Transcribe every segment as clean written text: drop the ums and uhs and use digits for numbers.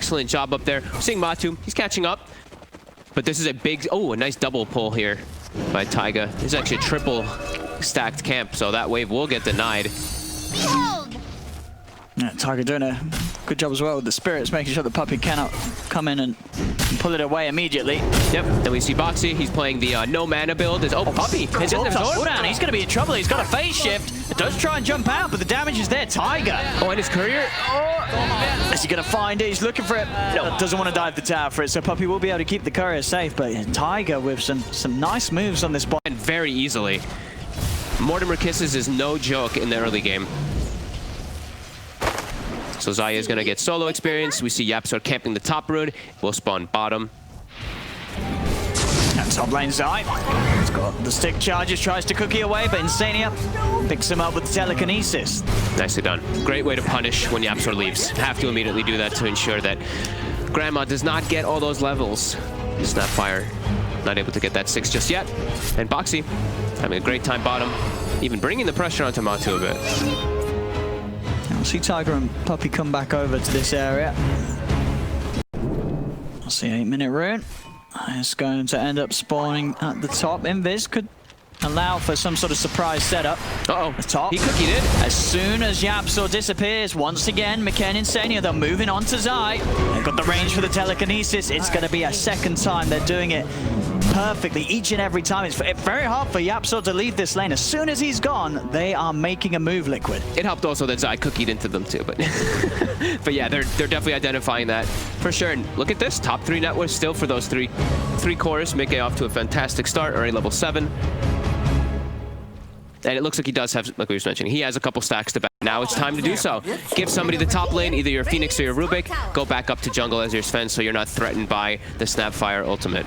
excellent job up there. We're seeing Matu, he's catching up. But this is a big, a nice double pull here by Taiga. This is actually a triple stacked camp, so that wave will get denied. Yeah, Taiga doing a good job as well with the spirits, making sure the Puppey cannot come in and pull it away immediately. Yep, then we see Boxy, he's playing the no mana build. Puppey, his down. He's going to be in trouble. He's got a phase shift. It does try and jump out, but the damage is there. Taiga. Oh, and his courier. Is he going to find it? He's looking for it. No, doesn't want to dive the tower for it, so Puppey will be able to keep the courier safe, but Taiga with some nice moves on this bot. And very easily. Mortimer Kisses is no joke in the early game. So Zaya is going to get solo experience. We see YapzOr camping the top rune. We'll spawn bottom. And top lane Zai. He's got the stick charges, tries to cookie away, but Insania picks him up with telekinesis. Nicely done. Great way to punish when YapzOr leaves. Have to immediately do that to ensure that Grandma does not get all those levels. Snapfire not able to get that 6 just yet. And Boxy having a great time bottom, even bringing the pressure onto Matu a bit. We'll see Taiga and Puppey come back over to this area. I'll see 8-minute rune. It's going to end up spawning at the top. Invis could allow for some sort of surprise setup. Uh-oh. The top. He cookied it. As soon as YapzOr disappears, once again, McKen and Insania, they're moving on to Zai. They've got the range for the telekinesis. It's going to be a second time they're doing it perfectly each and every time. It's very hard for YapzOr to leave this lane. As soon as he's gone, they are making a move, Liquid. It helped also that Zai cookied into them too, but but yeah, they're definitely identifying that for sure. And look at this, top 3 networks still for those three cores. Mickey off to a fantastic start, already level 7. And it looks like he does have, like we were mentioning, he has a couple stacks to back. Now it's time to do so. Give somebody the top lane, either your Phoenix or your Rubik. Go back up to jungle as your Sven so you're not threatened by the Snapfire ultimate.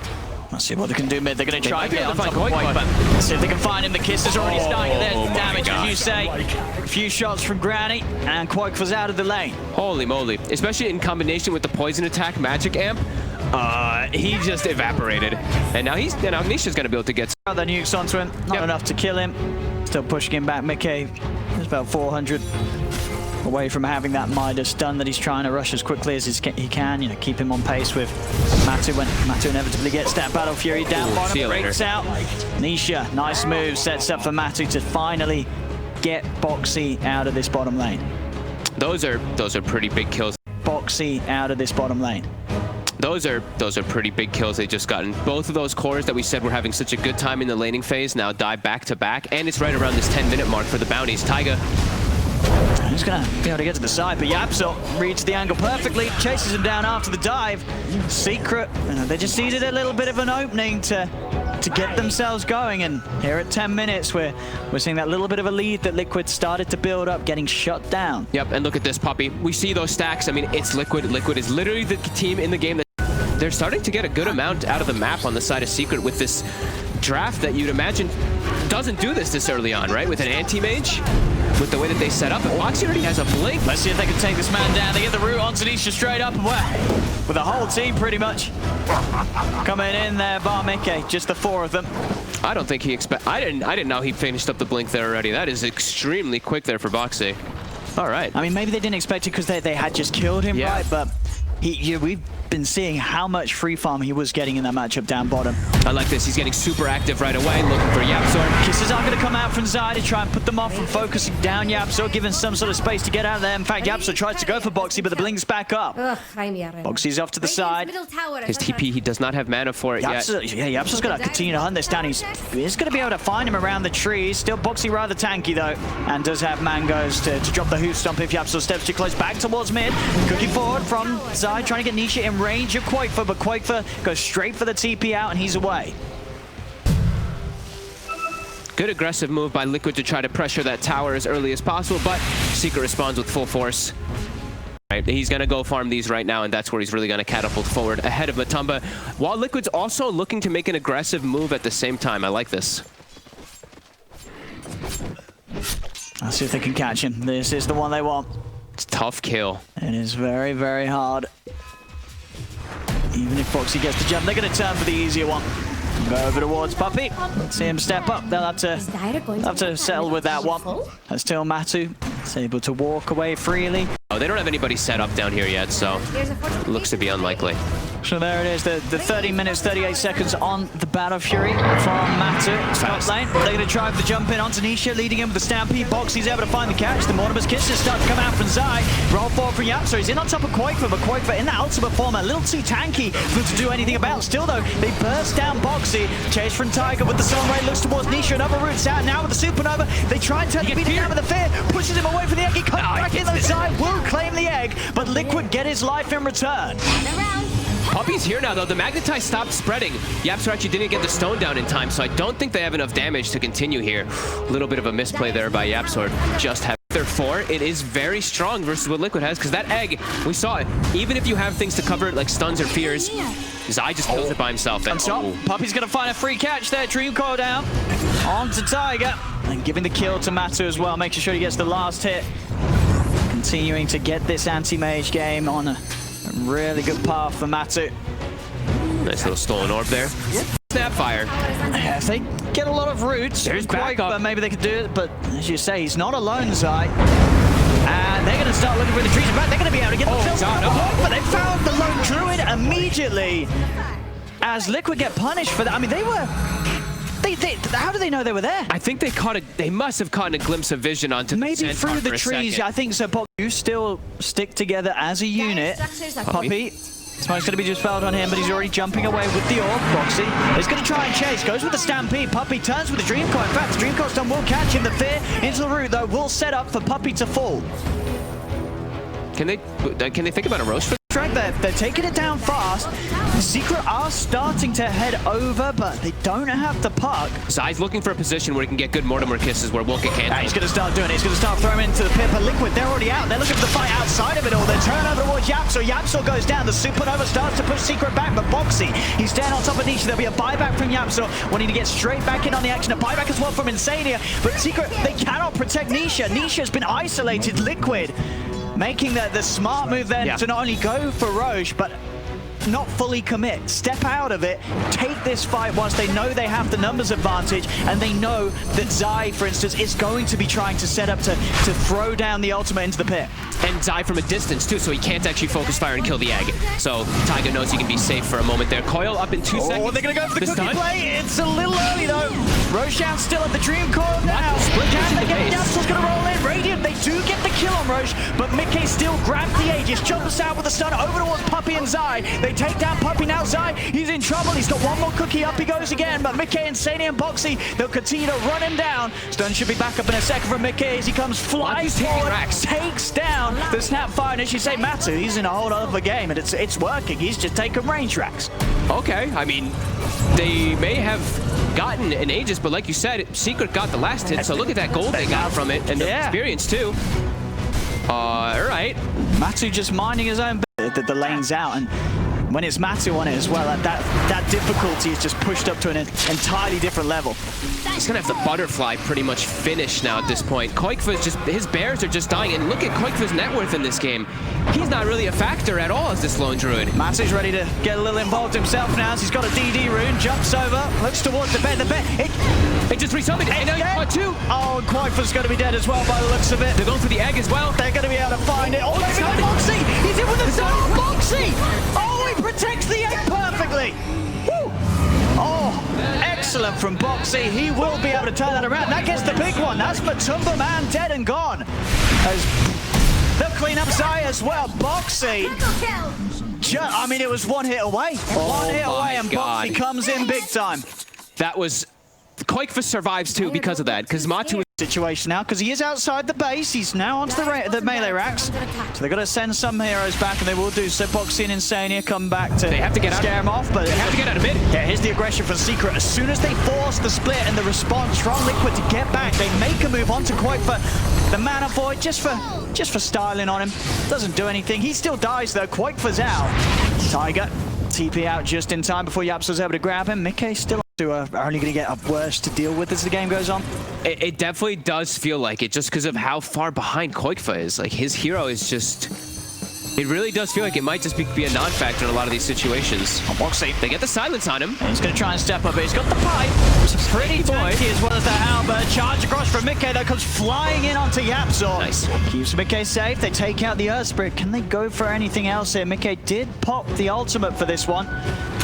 Let's see what they can do mid. They're going to try and get on top of Quake, but let's see if they can find him. The kiss is already starting. There's the damage, as you say. A few shots from Granny, and Quake was out of the lane. Holy moly. Especially in combination with the poison attack magic amp. He just evaporated. And now Nisha's going to be able to get the nukes onto him. Not enough to kill him. Still pushing him back. Mickey is about 400 away from having that Midas stun that he's trying to rush as quickly as he can. You know, keep him on pace with Matu when Matu inevitably gets that Battle Fury down bottom, breaks out. Nisha, nice move, sets up for Matu to finally get Boxy out of this bottom lane. Those are pretty big kills. Boxy out of this bottom lane. Those are pretty big kills they just gotten. Both of those cores that we said were having such a good time in the laning phase now die back to back, and it's right around this 10-minute mark for the bounties. Taiga. He's going to be able to get to the side, but YapzOr reads the angle perfectly, chases him down after the dive. Secret, they just needed a little bit of an opening to get themselves going, and here at 10 minutes, we're seeing that little bit of a lead that Liquid started to build up, getting shut down. Yep, and look at this, Puppey. We see those stacks. I mean, it's Liquid. Liquid is literally the team in the game that they're starting to get a good amount out of the map on the side of Secret with this draft that you'd imagine doesn't do this early on, right? With an anti-mage, with the way that they set up. And Boxy already has a blink. Let's see if they can take this man down. They get the root onto Nisha straight up, and with the whole team pretty much coming in there, bar Mickey, just the 4 of them. I don't think he I didn't know he finished up the blink there already. That is extremely quick there for Boxy. All right. I mean, maybe they didn't expect it because they had just killed him, right? But we've been seeing how much free farm he was getting in that matchup down bottom. I like this. He's getting super active right away, looking for YapzOr. Kisses are going to come out from Zai to try and put them off from focusing down YapzOr, giving some sort of space to get out of there. In fact, YapzOr tries to go for Boxy, but the blink's back up. Boxy's off to the side. His TP, he does not have mana for it yet. Yeah, YapzOr's going to continue to hunt this down. He's going to be able to find him around the trees. Still Boxy rather tanky, though, and does have mangoes to drop the hoof stomp if YapzOr steps too close. Back towards mid. Cooking forward from Zai, trying to get Nisha in range of Quake. But Quakefer goes straight for the TP out, and he's away. Good aggressive move by Liquid to try to pressure that tower as early as possible, but Secret responds with full force. Right, he's going to go farm these right now, and that's where he's really going to catapult forward ahead of Matumba, while Liquid's also looking to make an aggressive move at the same time. I like this. I'll see if they can catch him. This is the one they want. It's a tough kill. It is very, very hard. Even if Boxy gets the jump, they're going to turn for the easier one. Go over towards Puppey. Let's see him step up. They'll have to settle with that one. As still Matu is able to walk away freely. No, they don't have anybody set up down here yet, so looks to be unlikely. So there it is, the 30 minutes, 38 seconds on the Battle Fury from Matu. Top lane, they're going to try for the jump in onto Nisha, leading him with the Stampede. Boxy's able to find the catch. The Mortimer's Kisses start to come out from Zai. Roll forward from Yap, so he's in on top of Quakefa, but Quakefa in that ultimate form, a little too tanky for him to do anything about. Still though, they burst down Boxy. Chase from Tiger with the Sunray, looks towards Nisha, another routes out now with the Supernova. They try and turn the beat down with the fear, pushes him away from the egg. He comes back in, though Zai will claim the egg, but Liquid get his life in return. Puppy's here now, though. The Magnetize stopped spreading. Yapster actually didn't get the stone down in time, so I don't think they have enough damage to continue here. A little bit of a misplay there by Yapsword. Just have their 4. It is very strong versus what Liquid has, because that egg, we saw it. Even if you have things to cover it like stuns or fears, Zai just kills it by himself. And so, Puppy's going to find a free catch there. Dream Coil down. On to Tiger. And giving the kill to Matu as well, making sure he gets the last hit. Continuing to get this anti-mage game on a really good path for Matu. Nice little stolen orb there. Yep. Snapfire. Yeah, if they get a lot of roots, there's backup. Maybe they could do it, but as you say, he's not alone, Zai. And they're going to start looking for the trees. In fact, they're going to be able to get themselves out of the but they found the lone druid immediately. As Liquid get punished for that. I mean, they were... how do they know they were there? I think they must have caught a glimpse of vision onto maybe through the trees. I think so. Pop, you still stick together as a unit. Puppy. Smoke's going to be just fouled on him, but he's already jumping away with the orb. Boxy is going to try and chase. Goes with the Stampede. Puppy turns with the Dream Coil. In fact, the Dream Coil stun will catch him. The fear into the root, though, will set up for Puppy to fall. Can they think about a roast for They're taking it down fast. Secret are starting to head over, but they don't have the puck. Zai's looking for a position where he can get good Mortimer kisses where it won't get canceled. He's going to start doing it. He's going to start throwing into the pit, but Liquid, they're already out. They're looking for the fight outside of it all. They turn over towards Yapsor. Yapsor goes down. The Supernova starts to push Secret back, but Boxy, he's staying on top of Nisha. There'll be a buyback from Yapsor, wanting to get straight back in on the action. A buyback as well from Insania, but Secret, they cannot protect Nisha. Nisha's been isolated. Liquid making the smart move then to not only go for Roche, but not fully commit. Step out of it, take this fight whilst they know they have the numbers advantage, and they know that Zai, for instance, is going to be trying to set up to throw down the ultimate into the pit. And Zai from a distance too, so he can't actually focus fire and kill the egg. So Taiga knows he can be safe for a moment there. Coil up in 2 seconds. They're going to go for the cookie play. It's a little early though. Roshan still at the Dream Coil now. Yapsor's going to roll in. Radiant, they do get the kill on Roche, but Mickey still grabs the Aegis, jumps out with the stun over towards Puppy and Zai. They take down Puppy now. Zai, he's in trouble. He's got one more cookie. Up he goes again, but Mickey, Insania, and Boxy, they'll continue to run him down. Stun should be back up in a second from Mickey as he comes flying forward, takes down the Snapfire, and as you say, Matu, he's in a whole other game, and it's working. He's just taking range tracks. Okay, I mean, they may have gotten an Aegis, but like you said, Secret got the last hit, so look at that gold they got from it, and the experience too. All right. Matu just minding his own business. The lane's out, and when it's Matu on it as well, that difficulty is just pushed up to an entirely different level. He's gonna have the butterfly pretty much finished now at this point. Koikfa's just, his bears are just dying, and look at Koikfa's net worth in this game. He's not really a factor at all as this lone druid. Matu's ready to get a little involved himself now as he's got a DD rune, jumps over, looks towards the bed. It just resummoned. And now you caught 2. Oh, and Koikfa's going to be dead as well by the looks of it. They're going for the egg as well. They're going to be able to find it. Oh, they've got Boxy! He's in with the stun! Boxy! Oh, he protects the egg perfectly! Woo. Oh, excellent from Boxy. He will be able to turn that around. That gets the big one. That's Matumba Man dead and gone. They'll clean up Zai as well. Boxy. I mean, it was one hit away. One hit away, and Boxy comes in big time. That was... Koikfa survives too because of that, because Matu... Situation now, because he is outside the base. He's now onto the melee racks. So they've got to send some heroes back, and they will do so. Boxy and Insania come back to scare him off, but they have to get out of it. Yeah, here's the aggression from Secret. As soon as they force the split and the response from Liquid to get back, they make a move onto Koikfa. The Mana Void, just for styling on him. Doesn't do anything. He still dies though. Koikfa's out. Tiger, TP out just in time before Yapsor's able to grab him. Mickey still only going to get worse to deal with as the game goes on. It definitely does feel like it, just because of how far behind Koikfa is. Like, his hero is just It really does feel like it might just be a non-factor in a lot of these situations. Boxy. They get the silence on him. He's going to try and step up, but he's got the pipe. It's pretty tanky as well as the halberd. Charge across from Mickey, though, comes flying in onto Yapzor. Nice. Keeps Mickey safe. They take out the Earth Spirit. Can they go for anything else here? Mickey did pop the ultimate for this one.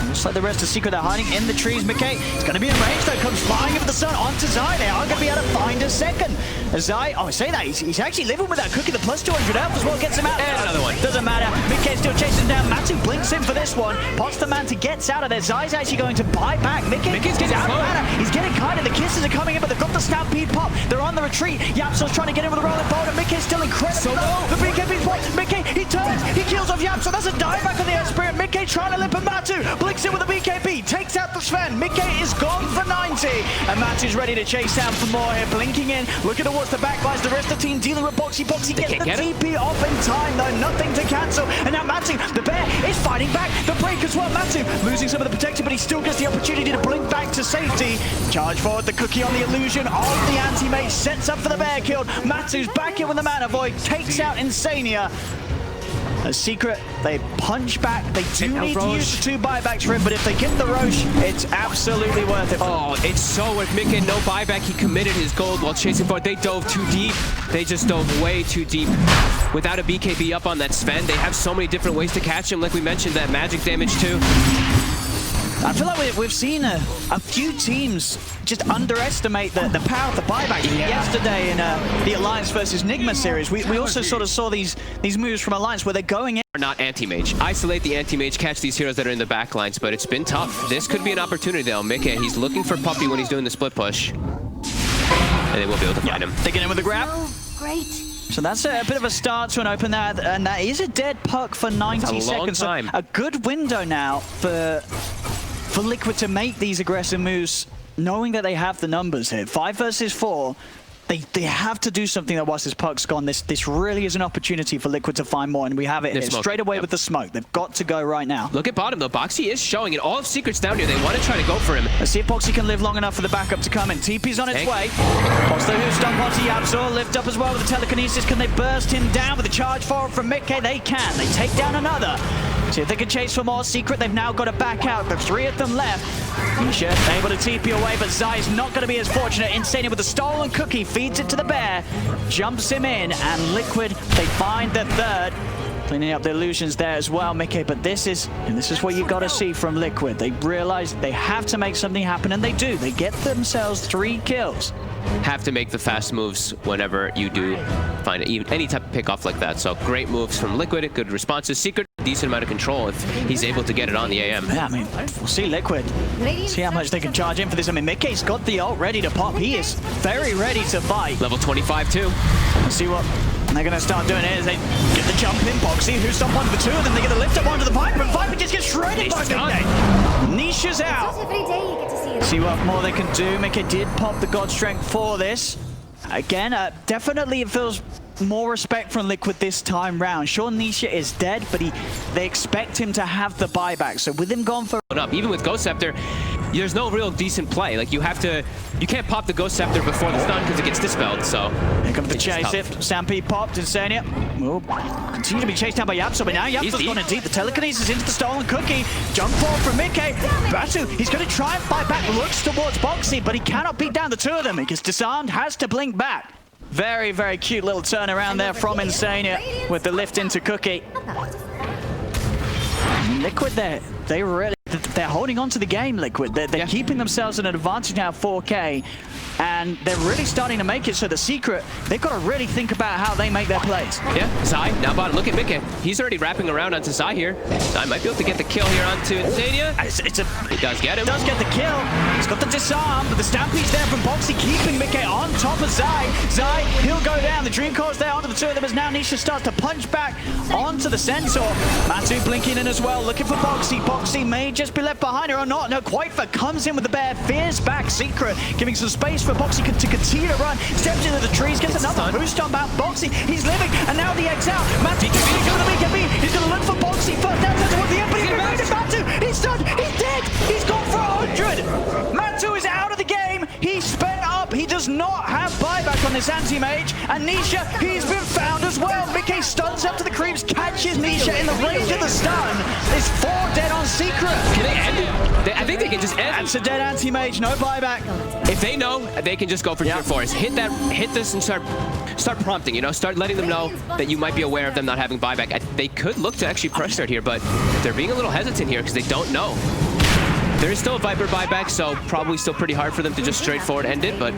Looks like the rest of Secret, they're hiding in the trees. Mickey is going to be in range, though. Comes flying over the sun onto Zai. They are going to be able to find a second. Zai, oh, I say that. He's actually living with that cookie. The plus 200 health as well gets him out. And another one. Doesn't matter. Mickey still chasing down. Matu blinks in for this one. Pots the man to gets out of there. Zai's actually going to buy back. Mickey's getting out of mana. He's getting kind of. The kisses are coming in, but they've got the stampede pop. They're on the retreat. Yapsor's trying to get in with a rolling boulder. Mickey's still incredible. The BKB's blocked. Mickey, he turns. He kills off Yapsor. That's a dive back on the Earth Spirit. Mickey trying to limp, and Matu blinks in with a BKB. Takes out the Sven. Mickey is gone for 90. And Matu's ready to chase down for more here. Blinking in. Looking towards the backlines. The rest of the team dealing with Boxy. Boxy gets the TP off in time, though. Nothing to cancel. And now Matu, the bear, is fighting back. The break as well. Matu losing some of the protection, but he still gets the opportunity to blink back to safety. Charge forward the cookie on the illusion of the anti-mage. Sets up for the bear kill. Matu's back in with the mana void. Takes out Insania. A Secret, they punch back. They do need to use the 2 buybacks for him, but if they get the Roche, it's absolutely worth it. Oh, it's so worth Mickey. No buyback. He committed his gold while chasing forward. They dove too deep. They just dove way too deep. Without a BKB up on that Sven, they have so many different ways to catch him. Like we mentioned, that magic damage too. I feel like we've seen a few teams just underestimate the power of the buyback. Yesterday in the Alliance versus Nigma series, we also sort of saw these moves from Alliance where they're going in. Not anti-mage. Isolate the anti-mage, catch these heroes that are in the back lines, but it's been tough. This could be an opportunity though. Mickey, he's looking for Puppy when he's doing the split push. And they will be able to find him. They get in with the grab. Oh, great. So that's a bit of a start to an open there, and that is a dead puck for 90 seconds. Time. So a good window now for Liquid to make these aggressive moves, knowing that they have the numbers here. 5 versus 4. They have to do something that once this puck's gone. This really is an opportunity for Liquid to find more, and we have it here. Straight away with the smoke. They've got to go right now. Look at bottom though. Boxy is showing it. All of Secret's down here. They want to try to go for him. Let's see if Boxy can live long enough for the backup to come in. TP's on its way. Pops the Hoostomp onto Yapzor. Lift up as well with the telekinesis. Can they burst him down with a charge forward from Mickey? They can. They take down another. See if they can chase for more. Secret, they've now got to back out. The 3 of them left. Nisha able to TP away, but Zai's not going to be as fortunate. Insania with the stolen cookie, feeds it to the bear, jumps him in, and Liquid, they find the 3rd. Cleaning up the illusions there as well, Mickey, but this is what you got to see from Liquid. They realize they have to make something happen, and they do. They get themselves 3 kills. Have to make the fast moves whenever you do find any type of pick off like that. So great moves from Liquid, good responses. Secret, decent amount of control if he's able to get it on the AM. Yeah, I mean, we'll see Liquid. See how much they can charge in for this. I mean, Mickey's got the ult ready to pop. He is very ready to fight. Level 25 too. Let's see what they're going to start doing here. They get the jump in. Boxy, who's up onto the 2 of them. They get the lift up onto the Viper, and Viper just gets shredded by Mickey. Nisha's out. Every day you get to see it. See what more they can do. Mickey did pop the God Strength for this. Again, definitely it feels more respect from Liquid this time round. Sure, Nisha is dead, but they expect him to have the buyback. So with him gone for... Even with Ghost Scepter, there's no real decent play. Like you can't pop the Ghost Scepter before the stun because it gets dispelled, so... Here comes the chase it. Stampede popped, Insania. Will continue to be chased down by Yapzor, but now Yapzor's gone in deep. The telekinesis into the stolen cookie. Jump forward from Mickey. Batu, he's going to try and fight back. Looks towards Boxy, but he cannot beat down the 2 of them. He gets disarmed, has to blink back. Very, very cute little turnaround there from Insania with the lift into Cookie. Liquid, they're holding on to the game, Liquid. They're keeping themselves at an advantage now, 4K. And they're really starting to make it so the Secret, they've got to really think about how they make their plays. Yeah, Zai, now bottom, look at Mickey. He's already wrapping around onto Zai here. Zai might be able to get the kill here onto Insania. He does get him. Does get the kill. He's got the disarm, but the Stampede's there from Boxy, keeping Mickey on top of Zai. Zai, he'll go down. The Dream Core's there onto the 2 of them as now Nisha starts to punch back onto the Centaur. Matu blinking in as well, looking for Boxy. Boxy may just be left behind her or not. No, Quaifa comes in with the bear, fears back Secret, giving some space for Boxy to continue to run. Steps into the trees, gets another boost on about Boxy. He's living, and now the X out. Matu going to the BKB. He's going to look for Boxy first. Down towards the end, but he's been Matu. He's stunned. He's dead. He's gone for 100. Matu is out of the game. He's spent up. He does not have buyback on this anti-mage, and Nisha, he's been found as well. Mickey stuns up to the creeps, catches Nisha in the range of the stun. There's 4 dead on Secret. Can they end it? I think they can just end. That's a dead anti-mage, no buyback. If they know, they can just go for tier 4s. Hit this and start prompting, you know, start letting them know that you might be aware of them not having buyback. They could look to actually press start here, but they're being a little hesitant here because they don't know. There is still a Viper buyback, so probably still pretty hard for them to just straightforward end it, but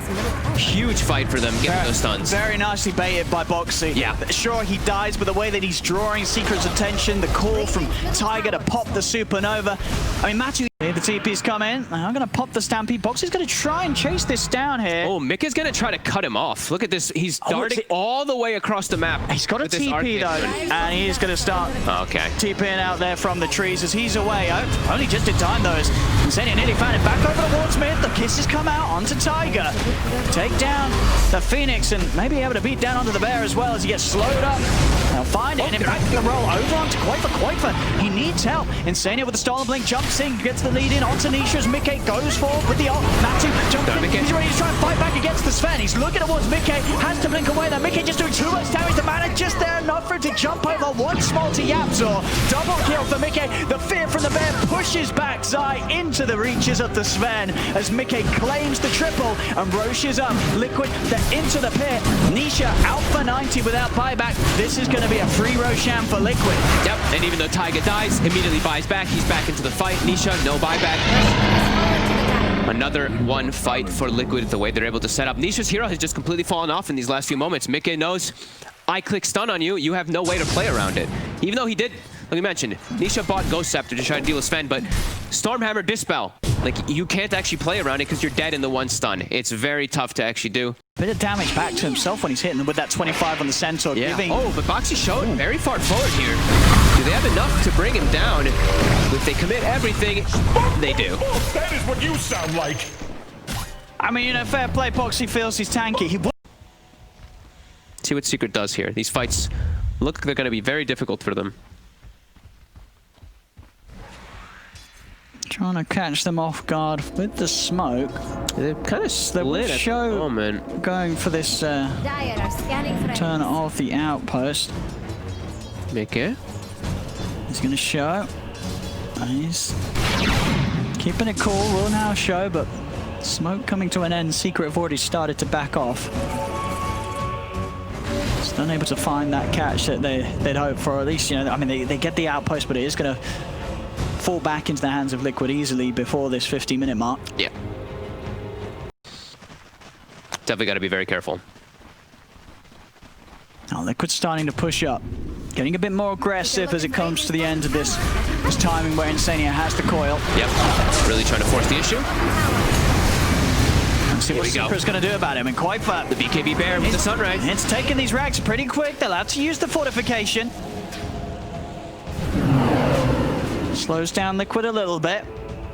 huge fight for them getting those stuns. Very nicely baited by Boxy. Yeah. Sure, he dies, but the way that he's drawing Secret's attention, the call from Tiger to pop the supernova. I mean, Matthew, the TP's come in. I'm going to pop the Stampede. Boxy's going to try and chase this down here. Oh, Mick is going to try to cut him off. Look at this. He's darting all the way across the map. He's got a TP, though, and he's going to start TPing out there from the trees as he's away. Only just in time, though, as Insania nearly found it back over towards mid. The kisses come out onto Tiger. Take down the Phoenix and maybe able to beat down onto the bear as well as he gets slowed up. They'll find it, and in fact, the roll over onto Quaifa. He needs help. Insania with the stolen blink jumps in, gets the lead in onto Nisha as Mickey goes forward with the ult. Matu jumps in. He's ready to try and fight back against the Sven. He's looking towards Mickey, has to blink away there. Mickey just doing too much damage. The mana just there enough for him to jump over one small to Yapzor. Double kill for Mickey. The fear from the bear pushes back Zai into the reaches of the Sven as Mickey claims the triple and Roche up. Liquid into the pit. Nisha out for 90 without buyback. This is going to be a free Roshan for Liquid. Yep, and even though Taiga dies, immediately buys back. He's back into the fight. Nisha, no buyback. Another one fight for Liquid, the way they're able to set up. Nisha's hero has just completely fallen off in these last few moments. Mickey knows, I click stun on you, you have no way to play around it. Even though he did, like we mentioned, Nisha bought Ghost Scepter to try to deal with Sven, but Stormhammer Dispel, like you can't actually play around it because you're dead in the one stun. It's very tough to actually do. Bit of damage back to himself when he's hitting with that 25 on the Centaur. Yeah. Giving... Oh, but Boxy showed very far forward here. Do they have enough to bring him down? If they commit everything, they do. That is what you sound like. I mean, you know, fair play. Boxy feels he's tanky. See what Secret does here. These fights look like they're going to be very difficult for them. Trying to catch them off guard with the smoke. They're kind of split at the moment. Going for this turn off the outpost. Mickey. He's going to show. He's keeping it cool. Will now show, but smoke coming to an end. Secret have already started to back off. Just unable to find that catch that they'd hoped for. At least, you know, I mean, they get the outpost, but it is going to fall back into the hands of Liquid easily before this 50-minute mark. Yeah. Definitely got to be very careful. Now Liquid's starting to push up. Getting a bit more aggressive as it comes to the end of this timing where Insania has the coil. Yep. Really trying to force the issue. Let's see what Secret's going to do about him. And Quaifa, the BKB bear with the sunrise. It's taking these racks pretty quick. They're allowed to use the fortification. Slows down Liquid a little bit.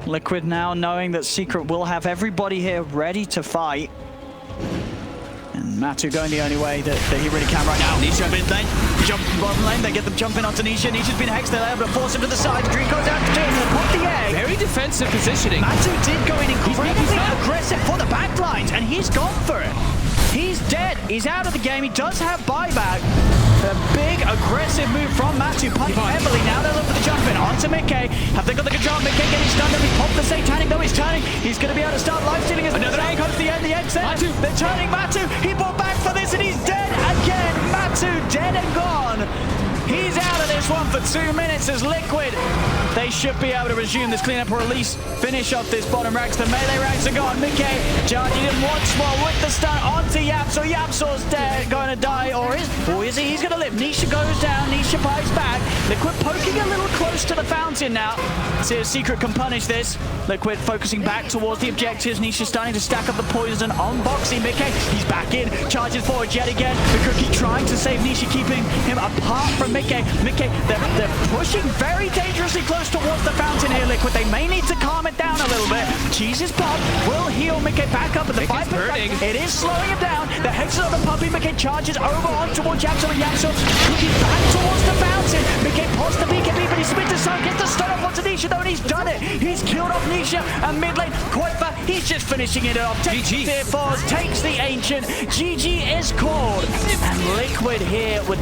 Liquid now knowing that Secret will have everybody here ready to fight. And Matu going the only way that he really can right now. Nisha mid lane, jump bottom lane, they get them jumping onto Nisha. Nisha's been hexed, they're able to force him to the side. Dream goes out to him, pop the egg. Very defensive positioning. Matu did go in incredibly aggressive for the backlines, and he's gone for it. He's dead, he's out of the game, he does have buyback. A big aggressive move from Matu, punch heavily. Now they're looking for the jump in onto Mickey. Have they got the control? Mickey getting stunned. He popped the Satanic, though he's turning. He's going to be able to start life stealing as another egg comes to the end. The egg's there. Matu. They're turning Matu. He bought back for this and he's dead again. Matu dead and gone. He's out of this one for 2 minutes as Liquid. They should be able to resume this cleanup or at least finish off this bottom racks. The melee racks are gone. Mickey charging him once more with the stun onto Yapzor. Yapzor's dead, going to die, or is he? He's going to live. Nisha goes down. Nisha bites back. Liquid poking a little close to the fountain now. See if Secret can punish this. Liquid focusing back towards the objectives. Nisha starting to stack up the poison on Boxy. Mickey, he's back in. Charges forward yet again. The Cookie trying to save Nisha, keeping him apart from Mickey. Mickey, they're pushing very dangerously close towards the fountain here, Liquid. They may need to calm it down a little bit. Jesus pop will heal Mickey back up, but the fight it is slowing him down. The hexes on the puppy. Mickey charges over on towards Yapzor, and Yapzor Cookie back towards the fountain. Mickey pops the BKB, but he spins the sun, gets the stun off onto Nisha. situation though, and he's done it. He's killed off Nisha, and mid lane, Quaifa, he's just finishing it off. Takes GG. the Fear Force, takes the Ancient. GG is called, and Liquid here with